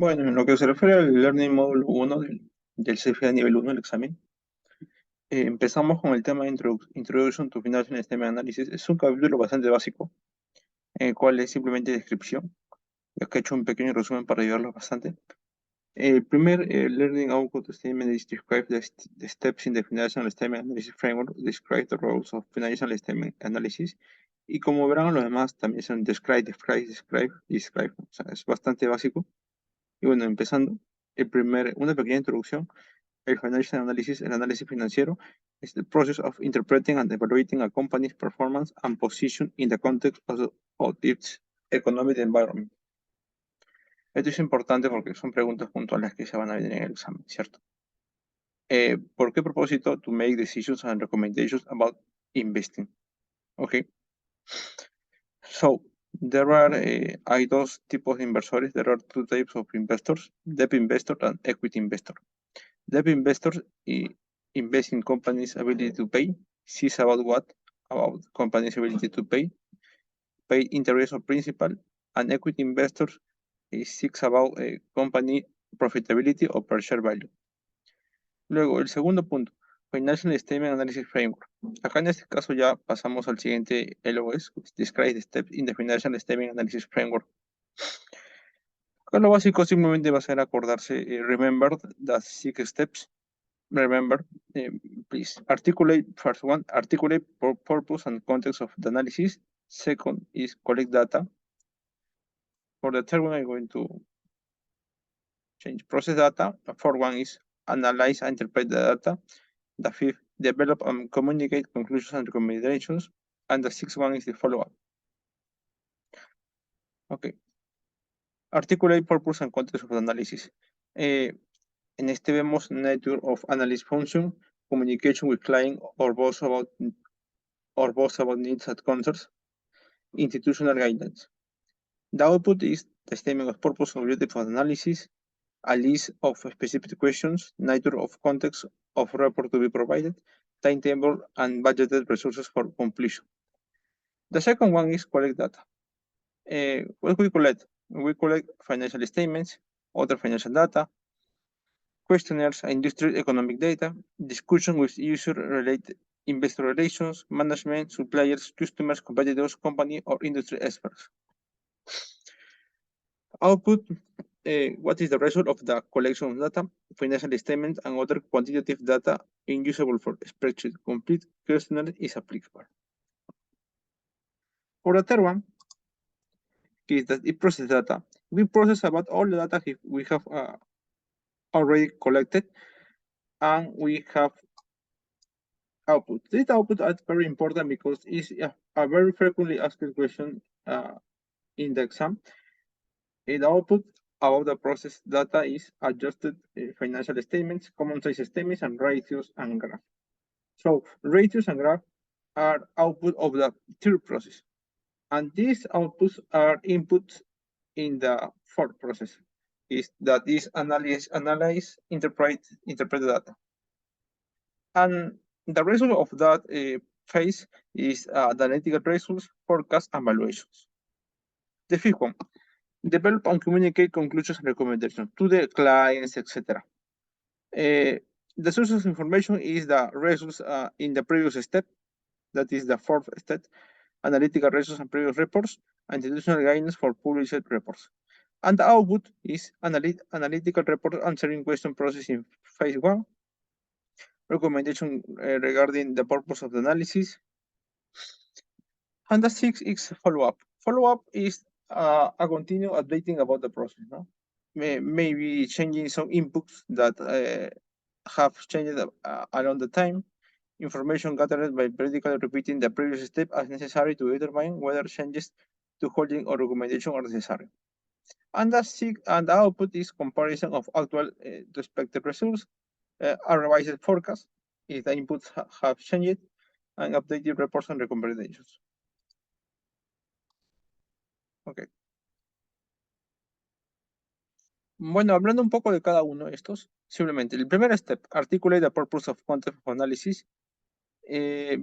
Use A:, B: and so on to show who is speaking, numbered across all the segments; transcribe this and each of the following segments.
A: Bueno, en lo que se refiere al Learning Módulo 1 del CFA nivel 1, el examen, empezamos con el tema de Introduction to Financial Statement Analysis. Es un capítulo bastante básico, en el cual es simplemente descripción. Ya que he hecho un pequeño resumen para ayudarlos bastante. El primer Learning Output Statement is describe the steps in the Financial Statement Analysis Framework, describe the roles of Financial Statement Analysis. Y como verán, los demás también son describe. O sea, es bastante básico. Y bueno, empezando, una pequeña introducción. El financial analysis, el análisis financiero, is the process of interpreting and evaluating a company's performance and position in the context of its economic environment. Esto es importante porque son preguntas puntuales que se van a venir en el examen, ¿cierto? ¿Por qué propósito? To make decisions and recommendations about investing. Okay. So, there are, hay dos tipos de inversores. There are two types of investors, debt investor and equity investor. Debt investors invest in companies' ability to pay. Sees about what? About companies' ability to pay interest or principal. And equity investors seeks about company profitability or per share value. Luego, el segundo punto, Financial Statement Analysis Framework. Acá en este caso ya pasamos al siguiente LOS, which describes the steps in the Financial Statement Analysis Framework. Acá lo básico simplemente va a ser acordarse, remember the 6 steps. Remember, please, articulate, first one, articulate purpose and context of the analysis. Second is collect data. For the third one, I'm going to change process data. The fourth one is analyze and interpret the data. The fifth, develop and communicate conclusions and recommendations. And the sixth one is the follow-up. Okay. Articulate purpose and context of the analysis. En este vemos nature of analysis function, communication with client or both about needs and concerns, institutional guidelines. The output is the statement of purpose, objective of analysis, a list of specific questions, nature of context of report to be provided, timetable and budgeted resources for completion. The second one is collect data. What we collect? We collect financial statements, other financial data, questionnaires, industrial economic data, discussion with user-related investor relations, management, suppliers, customers, competitors, company, or industry experts. Output, what is the result of the collection of data, financial statements, and other quantitative data unusable for spreadsheet. Complete questionnaire is applicable. For the third one, is that it process data. We process about all the data we have already collected, and we have output. This output is very important because it's a very frequently asked question in the exam. The output about the process data is adjusted financial statements, common size statements, and ratios and graph. So ratios and graph are output of the third process. And these outputs are inputs in the fourth process. That is analyze, interpret the data. And the result of that phase is the analytical results, forecasts, and valuations. The fifth one, develop and communicate conclusions and recommendations to the clients, etc. The source of information is the results in the previous step, that is the fourth step, analytical results and previous reports, and institutional guidance for published reports. And the output is analytical report answering question process in phase 1, recommendation regarding the purpose of the analysis. And the 6 is follow-up. Follow-up is a continued updating about the process. No? Maybe changing some inputs that have changed along the time. Information gathered by periodically repeating the previous step as necessary to determine whether changes to holding or recommendation are necessary. And the output is comparison of actual to expected results, a revised forecast if the inputs have changed, and updated reports and recommendations. Okay. Bueno, hablando un poco de cada uno de estos, simplemente el primer step, articulate the purpose of context of analysis,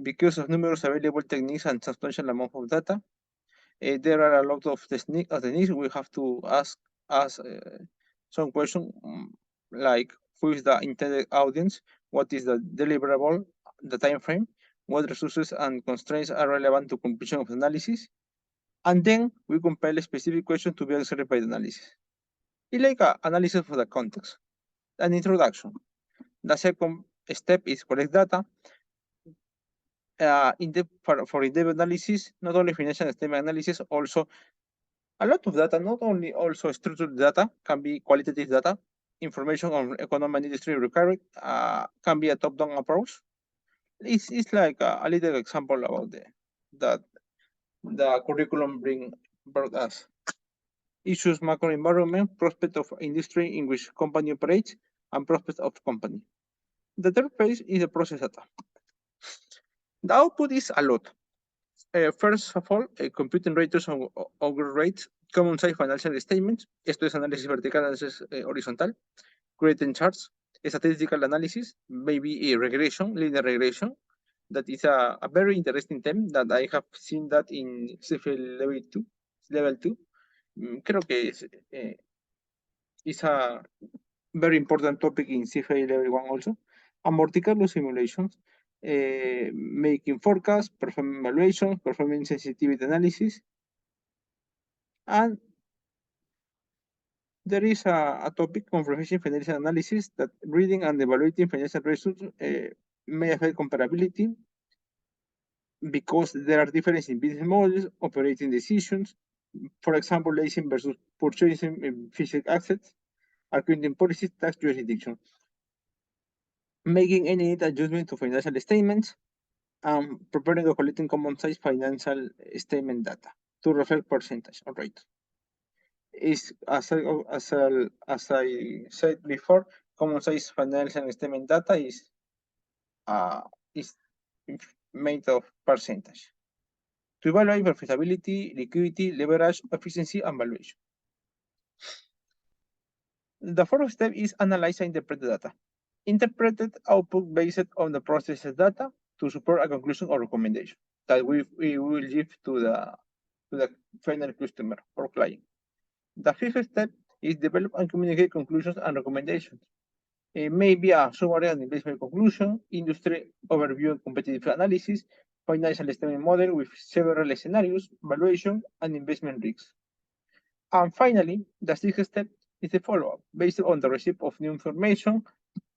A: because of numerous available techniques and substantial amount of data. There are a lot of techniques we have to ask some questions like who is the intended audience, what is the deliverable, the time frame, what resources and constraints are relevant to completion of analysis, and then we compile a specific question to be answered by the analysis. It's like an analysis for the context. An introduction. The second step is collect data. For in-depth analysis, not only financial statement analysis, also a lot of data, not only also structured data, can be qualitative data, information on economic and industry required, can be a top-down approach. It's like a little example about the curriculum brought us. Issues, macro environment, prospect of industry in which company operates, and prospect of company. The third phase is the process data. The output is a lot. First of all, computing rates on rates, common size financial statements. Esto es análisis vertical, análisis horizontal. Creating charts, statistical analysis, maybe a regression, linear regression. That is a very interesting theme that I have seen that in CFA level 2. Creo que is a very important topic in CFA level 1 also. And Monte Carlo simulations, making forecasts, performing evaluations, performing sensitivity analysis. And there is a topic on professional financial analysis that reading and evaluating financial results may affect comparability because there are differences in business models, operating decisions, for example, leasing versus purchasing physical assets, accounting policies, tax jurisdiction, making any adjustment to financial statements, and preparing or collecting common size financial statement data to reflect percentage or rate. Is as I said before, common size financial statement data is made of percentage to evaluate profitability, liquidity, leverage, efficiency, and valuation. The fourth step is analyze and interpret the data. Interpreted output based on the processed data to support a conclusion or recommendation that we will give to the final customer or client. The fifth step is develop and communicate conclusions and recommendations. It may be a summary and investment conclusion, industry overview and competitive analysis, financial statement model with several scenarios, valuation, and investment risks. And finally, the sixth step is the follow-up. Based on the receipt of new information,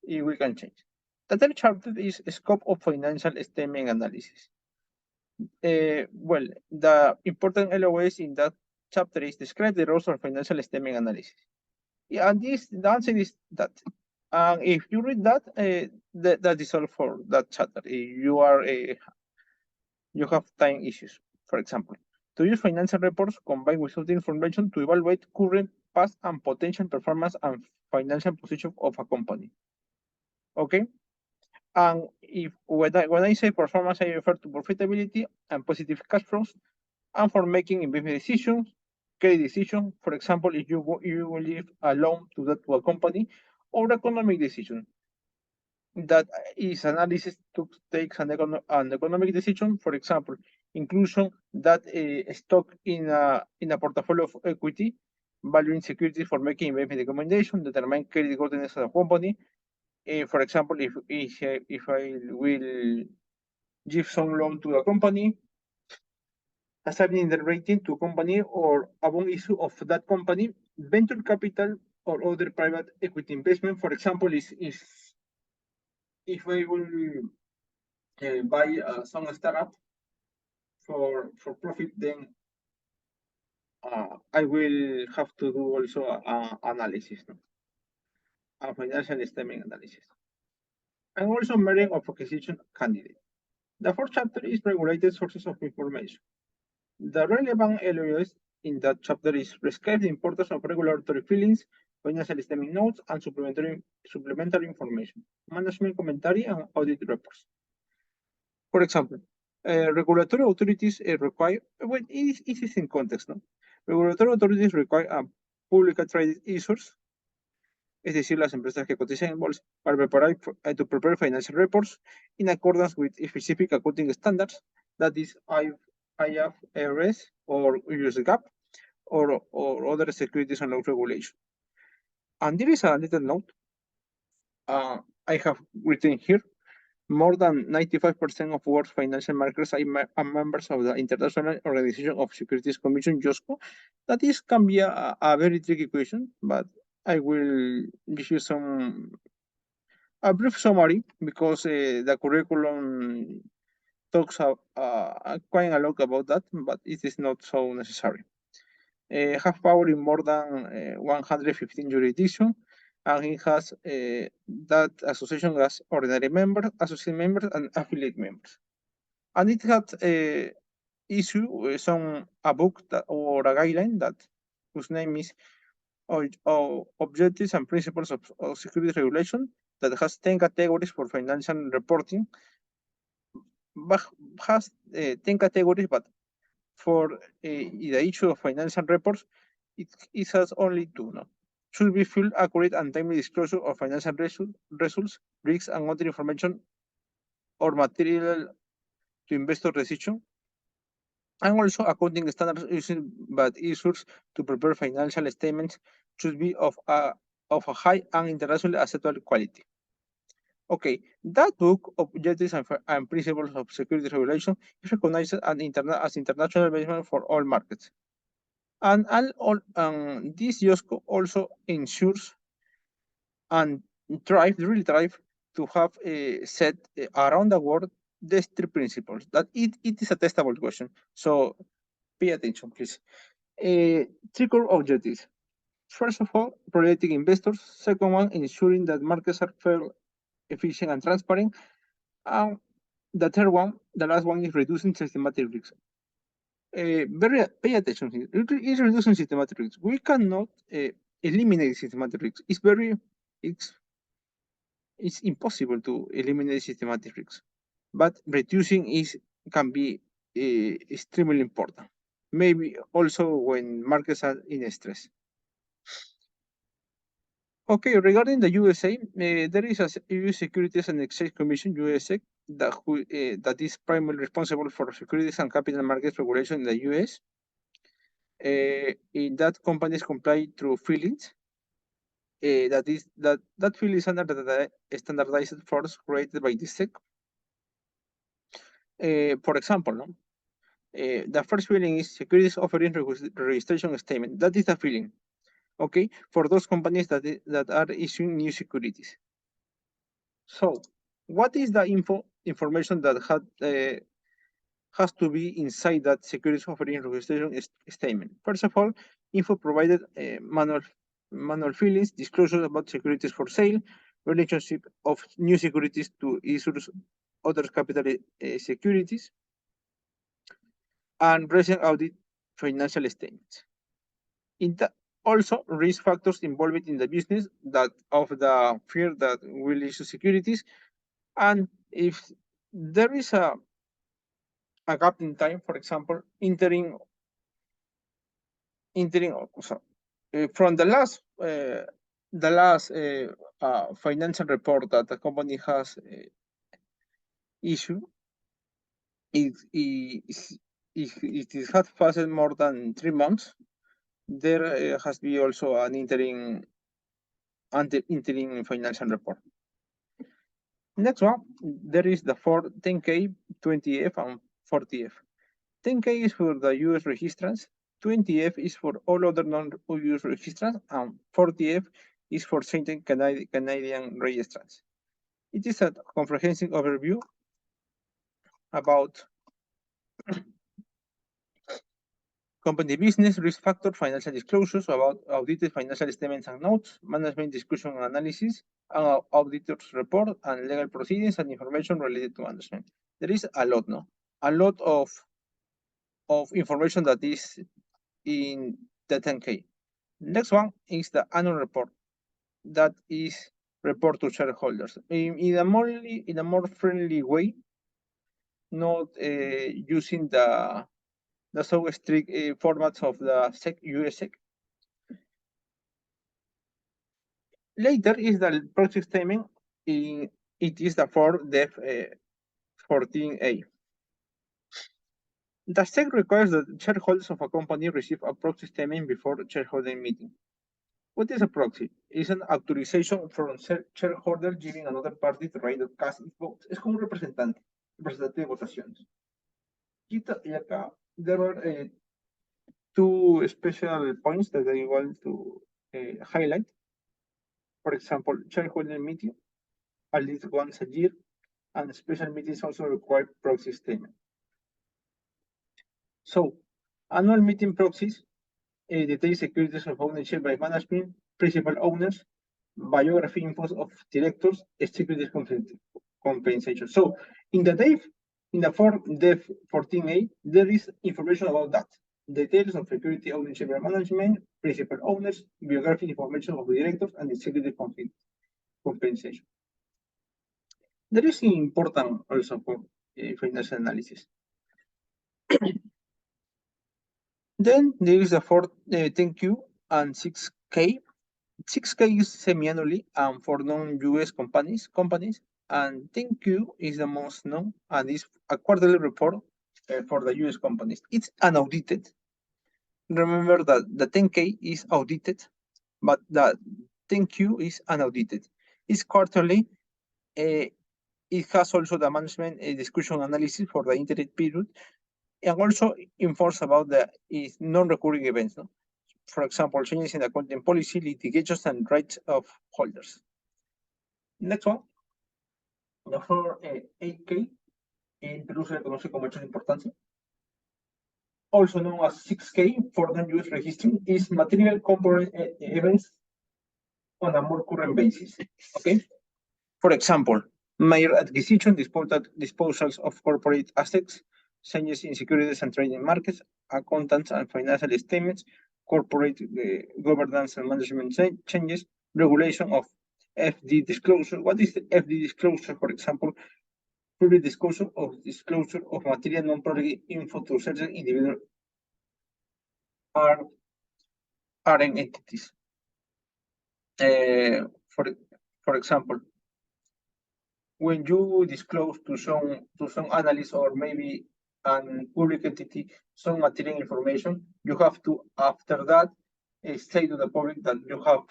A: we can change. The third chapter is scope of financial statement analysis. Well, the important LOS in that chapter is describe the roles of financial statement analysis. Yeah, and the answer is that. And if you read that, that is all for that chapter. If you have time issues, for example, to use financial reports combined with other information to evaluate current, past, and potential performance and financial position of a company. Okay. And when I say performance, I refer to profitability and positive cash flows, and for making investment decisions, credit decisions. For example, if you will give a loan to a company, or economic decision. That is analysis to take an economic decision. For example, inclusion that stock in a portfolio of equity, valuing securities for making investment recommendation, determine credit worthiness of a company. For example, if I will give some loan to a company, assigning the rating to company or a bond issue of that company, venture capital or other private equity investment. For example, if I will buy some startup for profit, then I will have to do also analysis, a financial statement analysis, and also merit of acquisition candidate. The fourth chapter is regulated sources of information. The relevant areas in that chapter is prescribe the importance of regulatory filings, financial statement notes, and supplementary information, management commentary, and audit reports. For example, regulatory authorities require, well, it is in context, no? Regulatory authorities require a publicly traded issuers, es decir, las empresas que cotizan en bolsa, para to prepare financial reports in accordance with specific accounting standards, that is IFRS or US GAAP, or other securities and law regulation. And there is a little note I have written here. More than 95% of world's financial markets are members of the International Organization of Securities Commission, JOSCO. That is can be a very tricky question, but I will give you a brief summary because the curriculum talks quite a lot about that, but it is not so necessary. Have power in more than 115 jurisdictions, and it has that association has ordinary members, associate members, and affiliate members. And it had issue a book or a guideline that whose name is Objectives and Principles of Security Regulation that has 10 categories for financial reporting, but has 10 categories, but for the issue of financial reports, it has only two. No? Should be full, accurate, and timely disclosure of financial results, risks, and other information or material to investor decision. And also, accounting standards used by issuers to prepare financial statements should be of a high and internationally acceptable quality. Okay, that book, Objectives and Principles of Security Regulation, is recognized as international benchmark for all markets. And this JOSCO also ensures and really tries to have set around the world these three principles. That it is a testable question. So pay attention, please. Three core objectives. First of all, protecting investors. Second one, ensuring that markets are fair, efficient, and transparent. And the third one, the last one, is reducing systematic risks. Pay attention here. It's reducing systematic risks. We cannot eliminate systematic risks. It's impossible to eliminate systematic risks, but reducing can be extremely important. Maybe also when markets are in stress. Okay, regarding the USA, there is a US Securities and Exchange Commission, USA, that is primarily responsible for securities and capital markets regulation in the US. In that, companies comply through filings. That field is under the standardized force created by the SEC. For example, no? The first filing is securities offering registration statement. That is the filing, okay, for those companies that are issuing new securities. So, what is the information that has to be inside that securities offering registration statement? First of all, info provided manual filings, disclosures about securities for sale, relationship of new securities to issuers, other capital securities, and recent audit financial statements. Also, risk factors involved in the business that of the firm that will issue securities, and if there is a gap in time, for example, entering from the last financial report that the company has issued, if it has passed more than 3 months, there has been also an interim financial report. Next one, there is the 10K, 20F, and 40F. 10K is for the US registrants, 20F is for all other non-US registrants, and 40F is for certain Canadian registrants. It is a comprehensive overview about company business, risk factor, financial disclosures, about audited financial statements and notes, management discussion and analysis, and auditor's report, and legal proceedings and information related to management. There is a lot, no? A lot of information that is in the 10K. Next one is the annual report. That is report to shareholders in a more friendly way, not using the so strict formats of the US SEC. Later is the proxy statement. It is the 14A. The SEC requires that shareholders of a company receive a proxy statement before shareholder meeting. What is a proxy? is an authorization from shareholder giving another party the right of cast its vote. Es como un representante de votaciones. Y acá, there are two special points that I want to highlight. For example, shareholder meeting at least once a year, and special meetings also require proxy statement. So, annual meeting proxies detail securities of ownership by management, principal owners, biography infos of directors, securities compensation. So, in the form Dev 14A, there is information about that. Details of security ownership by management, principal owners, biography information of the directors, and executive compensation. There is important also for financial analysis. Then there is the 10Q and 6K. 6K is semi-annually for non-US companies, and 10Q is the most known and is a quarterly report for the US companies. It's unaudited. Remember that the 10K is audited, but the 10Q is unaudited. It's quarterly. It has also the management discussion analysis for the interim period, and also informs about the non-recurring events. No? For example, changes in accounting policy, litigations, and rights of holders. Next one. The 8K, en Perú se le conoce como hechos de importancia. Also known as 6K for non-US registering, is material component events on a more current basis. Okay. For example, major acquisition, disposals of corporate assets, changes in securities and trading markets, accountants and financial statements, corporate governance and management changes, regulation of FD disclosure. What is the FD disclosure? For example, public disclosure of material non-public info to certain individual RM entities. For example, when you disclose to some analyst or maybe an public entity some material information, you have to, after that, say to the public that you have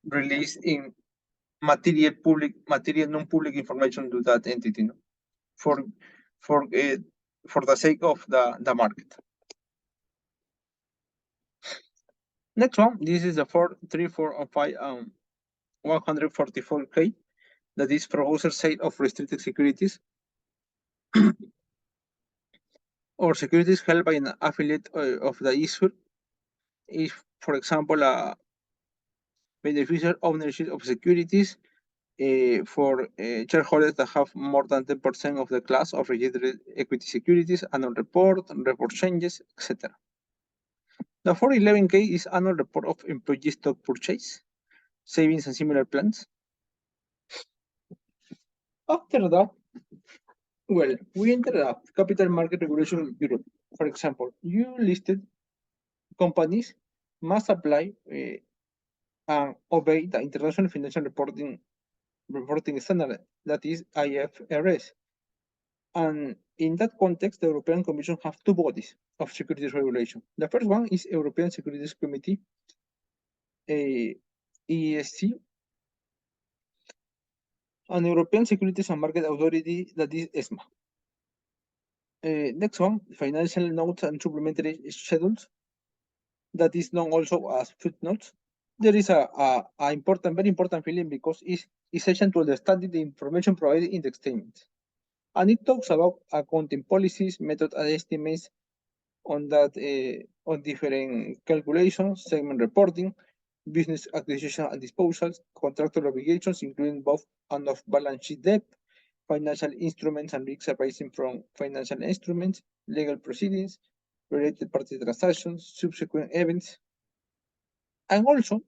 A: released in material non-public information to that entity, no? for the sake of the market. Next one, this is the 4, 3, 4, 5, 144K. That is proposal sale of restricted securities or securities held by an affiliate of the issuer. If, for example, a beneficial ownership of securities for shareholders that have more than 10% of the class of registered equity securities, annual report changes, etc. The 411K is annual report of employee stock purchase, savings, and similar plans. After that, well, we enter the capital market regulation bureau. For example, you listed companies must apply and obey the International Financial Reporting Standard, that is IFRS. And in that context, the European Commission has two bodies of securities regulation. The first one is European Securities Committee, ESC, and European Securities and Market Authority, that is ESMA. Next one, financial notes and supplementary schedules, that is known also as footnotes. There is a very important feeling because it's essential to understand the information provided in the statements. And it talks about accounting policies, method and estimates on that, on different calculations, segment reporting, business acquisition and disposals, contractual obligations, including both and off-balance sheet debt, financial instruments and risks arising from financial instruments, legal proceedings, related party transactions, subsequent events. And also,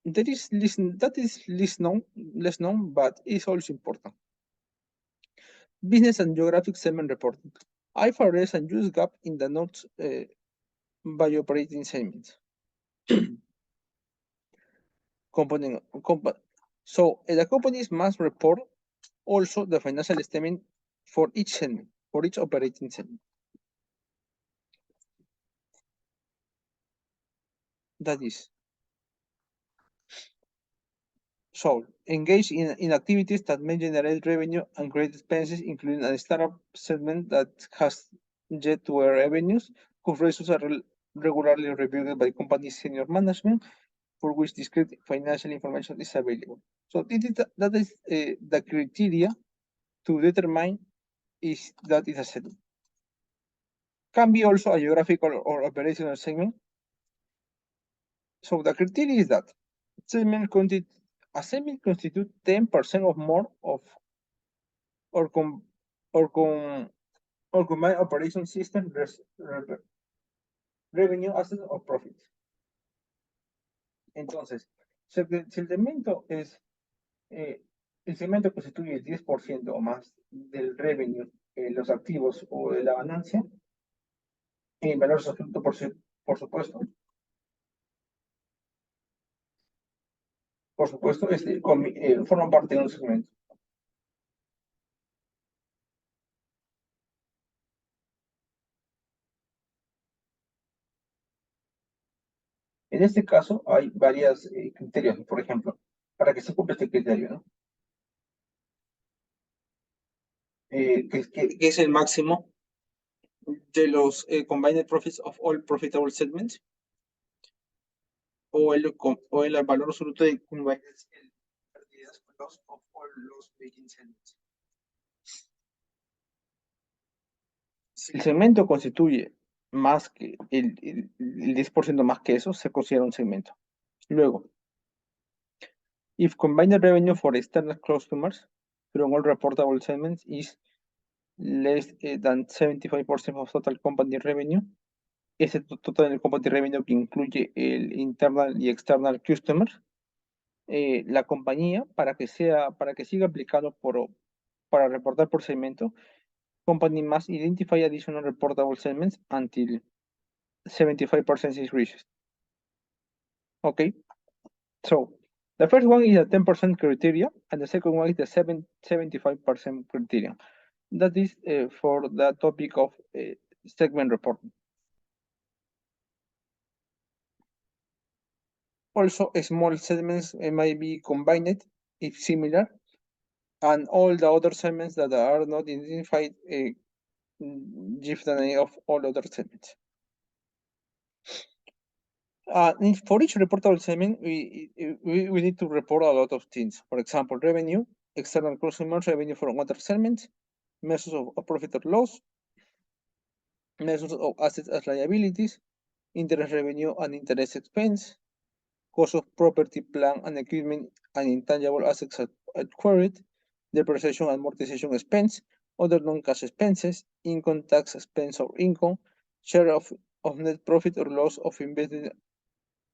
A: there is that is less known, but is also important. Business and geographic segment reporting. IFRS and US GAAP in the notes by operating segments. So the companies must report also the financial statement for each segment, for each operating segment. That is. So engage in activities that may generate revenue and create expenses, including a startup segment that has yet to earn revenues, whose results are regularly reviewed by company senior management, for which discrete financial information is available. So that is the criteria to determine is that is a segment. Can be also a geographical or operational segment. So the criteria is that a segment constitutes 10% or more of or com or com or combined operation system revenue, assets or profits. Entonces, si el segmento es el segmento constituye el 10% o más del revenue, los activos o de la ganancia, en valor absoluto, por supuesto, forma parte de un segmento. En este caso hay varios criterios, por ejemplo, para que se cumpla este criterio, ¿no? Que es el máximo de los combined profits of all profitable segments, o el valor absoluto de combined pérdidas of all los making segments. Si el segmento constituye más que el 10% más que eso, se considera un segmento. Luego, if combined revenue for external customers from all reportable segments is less than 75% of total company revenue, ese total company revenue que incluye el internal y external customer, la compañía, para que siga aplicado para reportar por segmento, company must identify additional reportable segments until 75% is reached. Okay, so the first one is the 10% criteria, and the second one is the 75% criteria. That is for the topic of segment reporting. Also, small segments might be combined if similar, and all the other segments that are not identified give the name of all other segments. For each reportable segment, we need to report a lot of things. For example, revenue, external customers, revenue from other segments, measures of profit or loss, measures of assets as liabilities, interest revenue and interest expense, cost of property, plant and equipment, and intangible assets acquired, depreciation and amortization expense, other non-cash expenses, income tax expense or income, share of net profit or loss of invested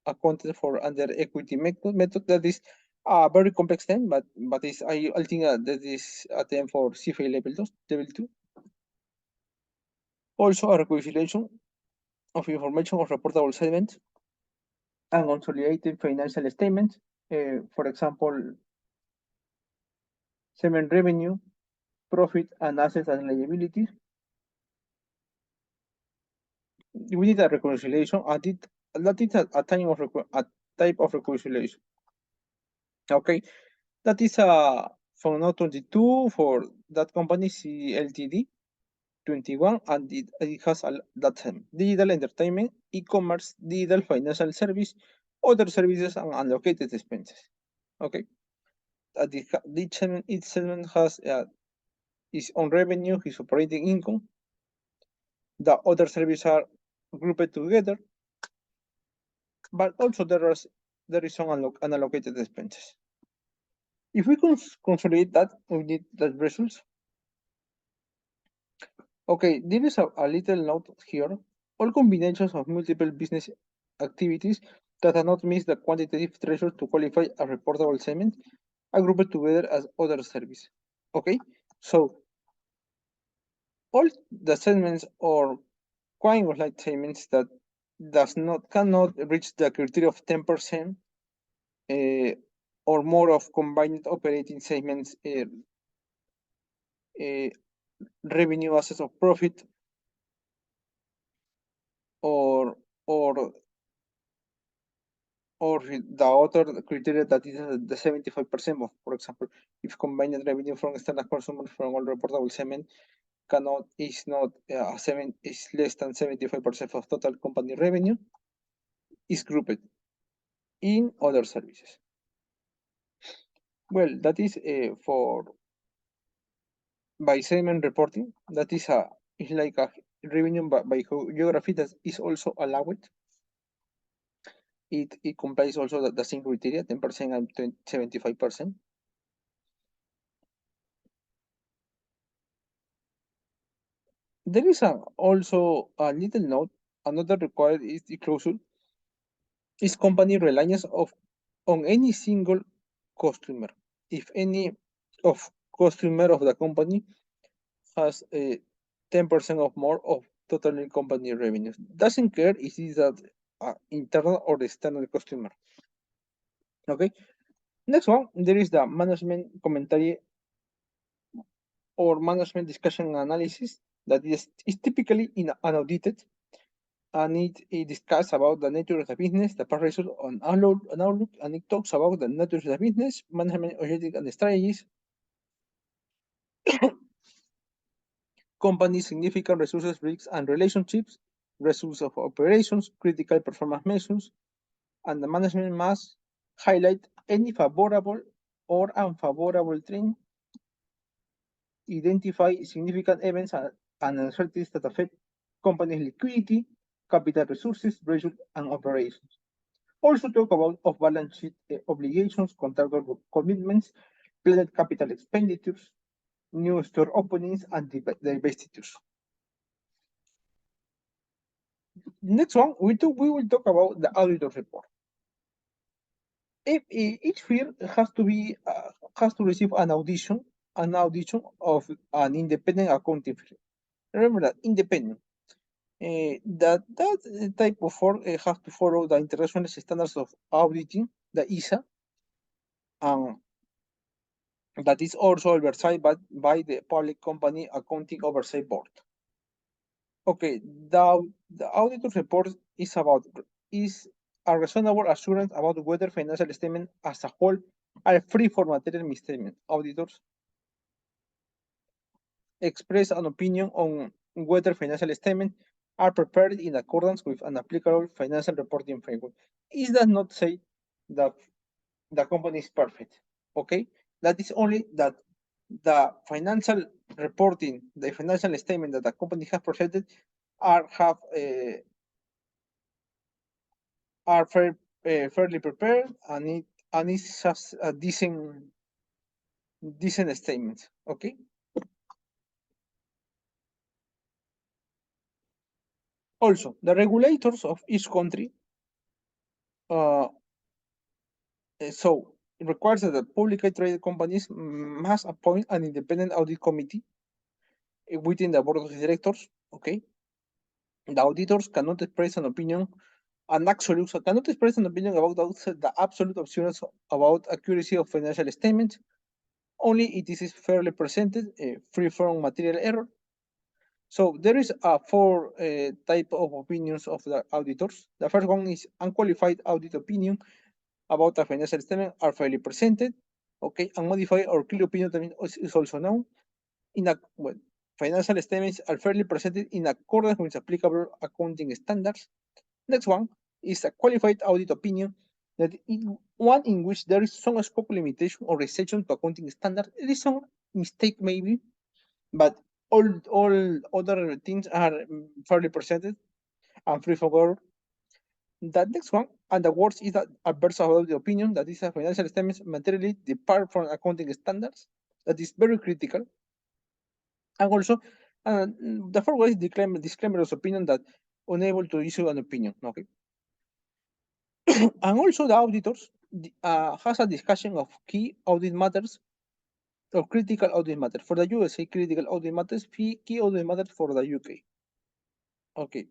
A: accounted for under equity method. That is a very complex term, but I think that is a term for CFA level 2. Also, a reconciliation of information of reportable segments and consolidated financial statements. For example, segment revenue, profit, and assets and liabilities. We need a reconciliation. That is a type of reconciliation. Okay, that is from note 22 for that company CLTD 21, and it has that term: digital entertainment, e-commerce, digital financial service, other services, and allocated expenses. Okay, each segment has its own revenue, his operating income. The other services are grouped together, but also there is some unallocated expenses. If we consolidate that, we need that results. Okay, there is a little note here. All combinations of multiple business activities that do not meet the quantitative threshold to qualify a reportable segment are grouped together as other service. Okay, so all the segments or kind of like segments that cannot reach the criteria of 10% or more of combined operating segments revenue, assets of profit, or or the other criteria that is the 75% of, for example, if combined revenue from external consumers from all reportable segment cannot is not is less than 75% of total company revenue, is grouped in other services. Well, that is for by segment reporting. That is it's like a revenue by geography that is also allowed. It complies also the same criteria, 10% and 75%. There is also a little note, another required is the clause is company reliance on any single customer. If any of customer of the company has a 10% or more of total company revenues. Doesn't care if it is that internal or external customer. Okay. Next one, there is the management commentary or management discussion analysis that is typically unaudited, and it discusses about the nature of the business, the past result on outlook, and it talks about the nature of the business, management objectives and strategies, company significant resources, risks, and relationships, results of operations, critical performance measures, and the management must highlight any favorable or unfavorable trend, identify significant events and uncertainties that affect company's liquidity, capital resources, result, and operations. Also talk about off-balance sheet obligations, contractual commitments, planned capital expenditures, new store openings, and divestitures. Next one, we will talk about the auditor report. If each firm has to receive an audition of an independent accounting firm. Remember that independent. That type of firm has to follow the international standards of auditing, the ISA, and that is also oversight by the Public Company Accounting Oversight Board. Okay, the auditor report is a reasonable assurance about whether financial statements as a whole are free from material misstatement. Auditors express an opinion on whether financial statements are prepared in accordance with an applicable financial reporting framework. It does not say that the company is perfect, okay? That is only that the financial reporting, the financial statement that the company has presented are fairly prepared, and it's just a decent statement, okay? Also, the regulators of each country so it requires that the publicly traded companies must appoint an independent audit committee within the board of directors, okay? The auditors cannot express an opinion, cannot express an opinion about the absolute assurance about accuracy of financial statements. Only it is fairly presented, free from material error. So there is four type of opinions of the auditors. The first one is unqualified audit opinion about the financial statement are fairly presented. Okay, unmodified or clear opinion is also known. Financial statements are fairly presented in accordance with applicable accounting standards. Next one is a qualified audit opinion, that one in which there is some scope limitation or exception to accounting standards. It is some mistake maybe, but all other things are fairly presented and free from error. The next one, and the worst, is that adverse audit opinion, that is a financial statements materially depart from accounting standards. That is very critical. And also, the fourth one is disclaimer of opinion that unable to issue an opinion. Okay. And also the auditors has a discussion of key audit matters or critical audit matters. For the USA, critical audit matters, key audit matters for the UK. Okay.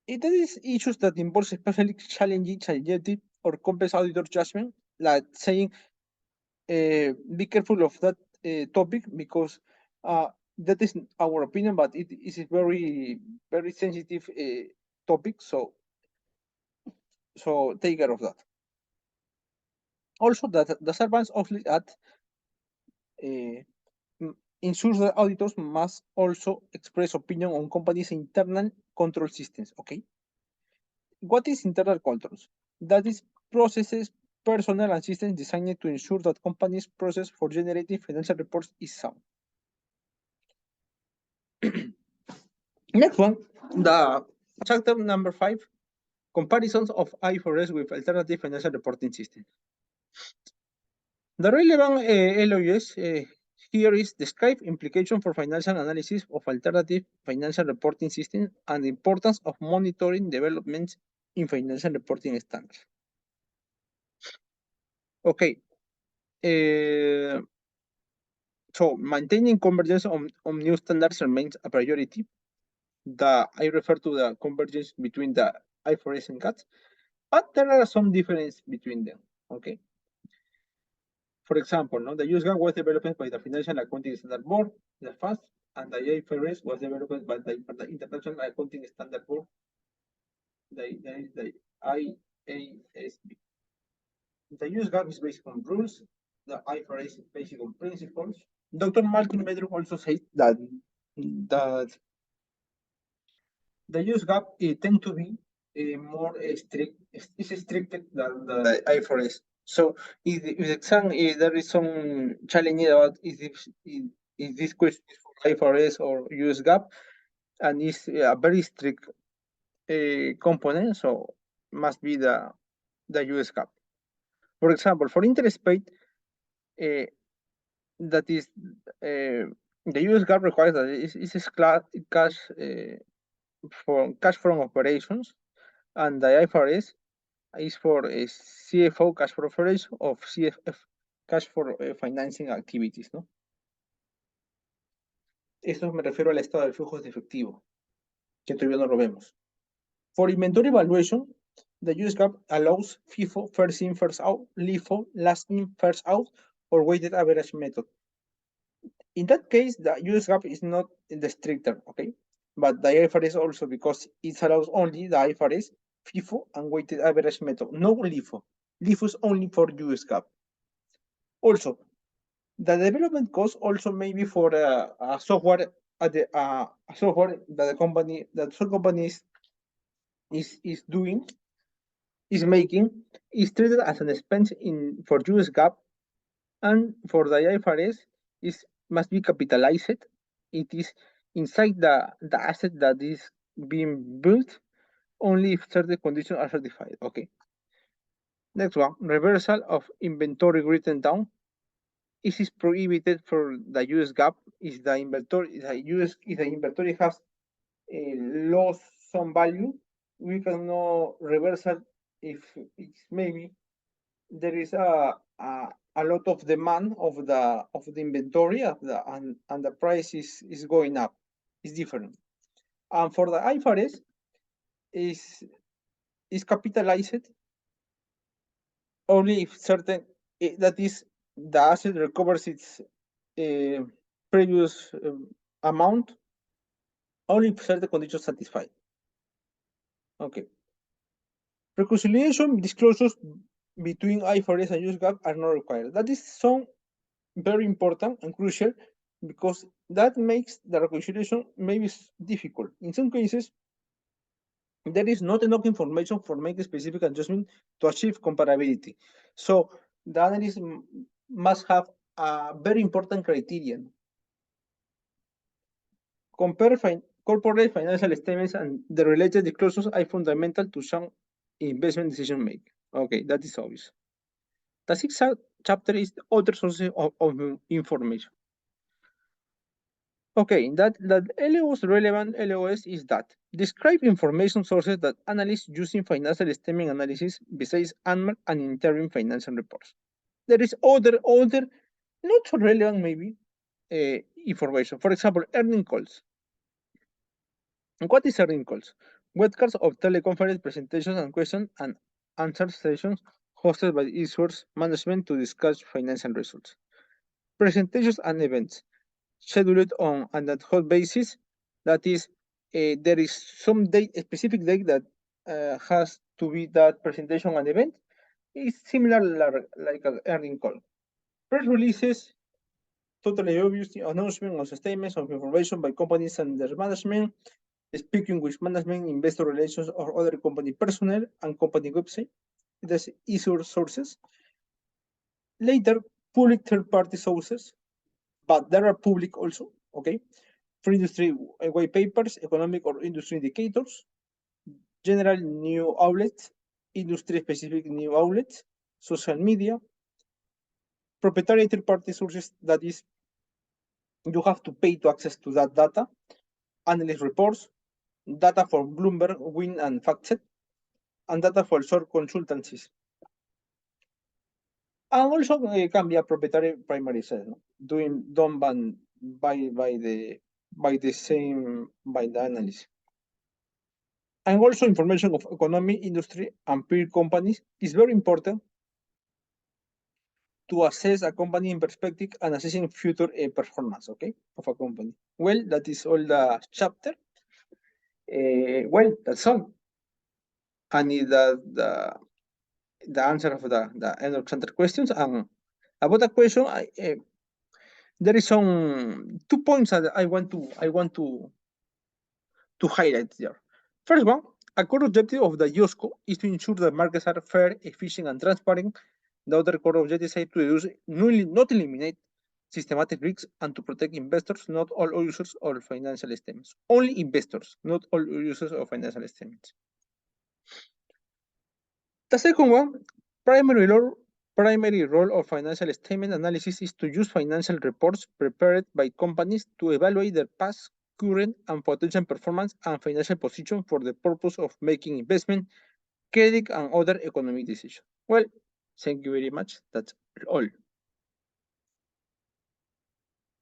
A: It is issues that involve especially challenging, subjective, or complex auditor judgment, like saying, be careful of that topic, because that is our opinion, but it is a very, very sensitive topic. So So take care of that. Also, that the servants of the act ensures that auditors must also express opinion on companies' internal control systems. Okay, what is internal controls? That is processes, personnel, and systems designed to ensure that companies' process for generating financial reports is sound. Next one, the chapter number 5, comparisons of IFRS with alternative financial reporting systems. The relevant LOUs here is describe implication for financial analysis of alternative financial reporting systems and the importance of monitoring developments in financial reporting standards. Okay. So maintaining convergence on new standards remains a priority. I refer to the convergence between the IFRS and GATS, but there are some differences between them. Okay. For example, no, the US GAAP was developed by the Financial Accounting Standard Board, the FAST, and the IFRS was developed by the International Accounting Standard Board, the IASB. The US GAAP is based on rules, the IFRS is based on principles. Dr. Martin Medru also says that the US GAAP tend to be more strict, is stricter than the IFRS. So if the exam there is some challenge about is this question for IFRS or US GAAP, and it's a very strict component, so must be the US GAAP. For example, for interest paid, that is the US GAAP requires that it is cash for cash from operations, and the IFRS is for a CFO, cash for operation, of CFF, cash for financing activities, ¿no? Esto me refiero al estado de flujos de efectivo, que todavía no lo vemos. For inventory valuation, the US GAAP allows FIFO, first in, first out, LIFO, last in, first out, or weighted average method. In that case, the US GAAP is not the stricter, okay? But the IFRS also, because it allows only the IFRS, FIFO, and weighted average method, no LIFO. LIFO is only for US GAAP. Also, the development cost also may be for a software, a software that the company, that some companies is doing, is making, is treated as an expense for US GAAP, and for the IFRS is must be capitalized. It is inside the asset that is being built only if certain conditions are certified. Okay. Next one, reversal of inventory written down. It is prohibited for the US GAAP if the inventory has lost some value. We cannot reversal if it's maybe there is a lot of demand of the inventory of and the price is going up. It's different. And for the IFRS is capitalized only if certain that is the asset recovers its previous amount only if certain conditions satisfied. Okay. Reconciliation disclosures between IFRS and US GAAP are not required. That is some very important and crucial because that makes the reconciliation maybe difficult. In some cases, there is not enough information for making specific adjustment to achieve comparability. So the analyst must have a very important criterion. Compare corporate financial statements and the related disclosures are fundamental to some investment decision making. Okay, that is obvious. The sixth chapter is other sources of information. Okay, that LOS relevant LOS is that describe information sources that analysts using financial statement analysis besides annual and interim financial reports. There is other not so relevant maybe information. For example, earning calls. What is earning calls? Webcasts of teleconference presentations and question and answer sessions hosted by issuers management to discuss financial results. Presentations and events scheduled on an ad hoc basis. That is, there is some date, a specific date that has to be that presentation and event is similar like an earning call. Press releases, totally obvious announcement of statements of information by companies and their management, speaking with management, investor relations, or other company personnel and company website. That's easier sources. Later, public third-party sources, but there are public also, okay? For industry white papers, economic or industry indicators, general new outlets, industry-specific new outlets, social media, proprietary third-party sources, that is, you have to pay to access to that data, analyst reports, data for Bloomberg, Win, and FactSet, and data for short consultancies. And also can be a proprietary primary sale, no? Done by the analyst. And also information of economy, industry, and peer companies is very important to assess a company in perspective and assessing future performance, okay, of a company. Well, that is all the chapter. Well, that's all. I need the answer of the end of chapter questions. And about the question, there is some 2 points that I want to highlight there. First one, a core objective of the IOSCO is to ensure that markets are fair, efficient, and transparent. The other core objectives are to reduce, not eliminate systematic risks, and to protect investors, not all users of financial statements. Only investors, not all users of financial statements. The second one, primary role of financial statement analysis is to use financial reports prepared by companies to evaluate their past, current, and potential performance and financial position for the purpose of making investment, credit, and other economic decisions. Well, thank you very much. That's all.